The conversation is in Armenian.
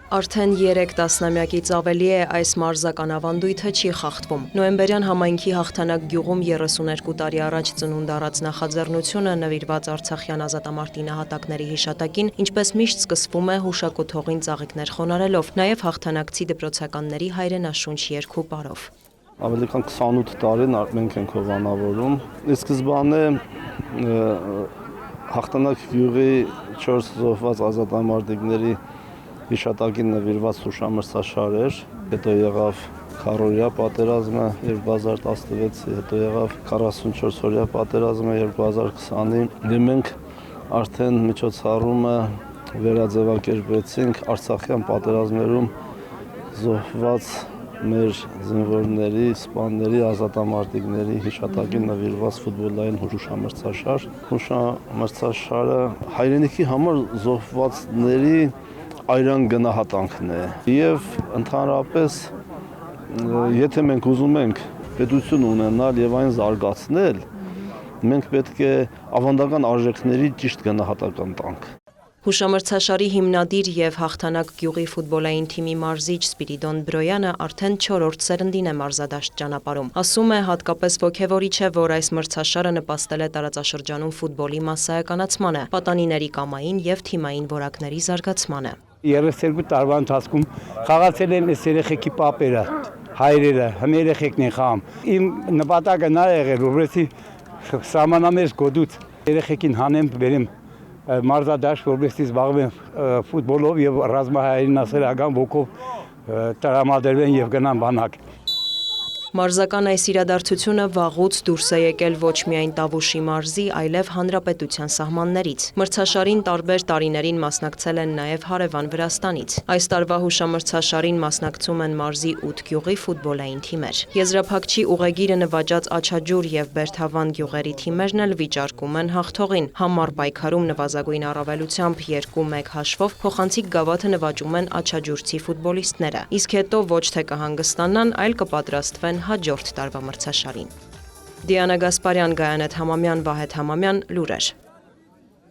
Արդեն 3 տասնամյակից ավելի է այս մարզական ավանդույթը չի խախտվում։ Նոյեմբերյան համայնքի Հաղթանակ գյուղում 32 տարի առաջ ծնունդ առած նախաձեռնությունը նվիրված արցախյան ազատամարտի նահատակների հիշատակին, ինչպես միշտ սկսվում է հուշակոթողին ծաղիկներ խոնարհելով, նաև հաղթանակցի դպրոցականների հայրենաշունչ երգ ու պարով։ Ավելի քան 28 տարի մենք ենք հովանավորում։ Ի սկզբանե Հաղթանակ գյուղի 4 զոհված ազատամարտիկների հիշատակին նվիրված հուշամրցաշար էր, հետո եղավ քառօրյա պատերազմը 2016-ի, հետո եղավ 44-օրյա պատերազմը 2020-ի, եւ մենք արդեն միջոցառումը վերաձևակերպեցինք Արցախյան պատերազմներում զոհված մեր զինվորների, սպաների, ազատամարտիկների հիշատակին նվիրված ֆուտբոլային հուշամրցաշար։ Հուշամրցաշարը հայրենիքի համար զոհվածների այրան գնահատանքն է եւ ընդհանրապես եթե մենք ուզում ենք պետություն ունենալ եւ այն զարգացնել, մենք պետք է ավանդական արժեքների ճիշտ գնահատական տանք։ Հուշամրցաշարի հիմնադիր եւ Հաղթանակ գյուղի ֆուտբոլային թիմի մարզիչ Սպիրիդոն Բրոյանը արդեն 4-րդ սերնդին է մարզադաշտ ճանապարհում։ Ասում է, հատկապես ոգևորիչ է, որ այս մրցաշարը նպաստել է տարածաշրջանում ֆուտբոլի մասսայականացմանը, պատանիների կամային եւ թիմային որակների զարգացմանը։ 32 տարվա ընթացքում խաղացել են այս երեխեքի պապերը, հայրերը, հմ երեխեքն են խաղում։ Իմ նպատակը նա եղել, որովհետեւ սահմանամերձ գոտուց երեխեքին հանեմ, բերեմ մարզադաշտ, որովհետեւ զբաղվեն ֆուտբոլով եւ ռազմահայրենասերական ոգով տրամադրվեն եւ գնան բանակ։ Մարզական այս իրադարձությունը վաղուց դուրս է եկել ոչ միայն Տավուշի մարզի, այլև հանրապետության սահմաններից։ Մրցաշարին տարբեր տարիներին մասնակցել են նաև հարևան Վրաստանից։ Այս տարվա հուշամրցաշարին մասնակցում են մարզի 8 գյուղի ֆուտբոլային թիմեր։ Եզրափակչի ուղեգիրը նվաճած Աչաջուր եւ Բերդավան գյուղերի թիմերն էլ վիճարկում են հաղթողին։ Համառ պայքարում նվազագույն առավելությամբ 2-1 հաշվով փոխանցիկ գավաթը նվաճում են աչաջուրցի ֆուտբոլիստները։ Իսկ հետո ոչ թե կհանգստանան, այլ կպատրաստվեն հաջորդ տարվա մրցաշարին։ Դիանա Գասպարյան, Գայանեթ Համամյան, Վահեթ Համամյան, լուրեր։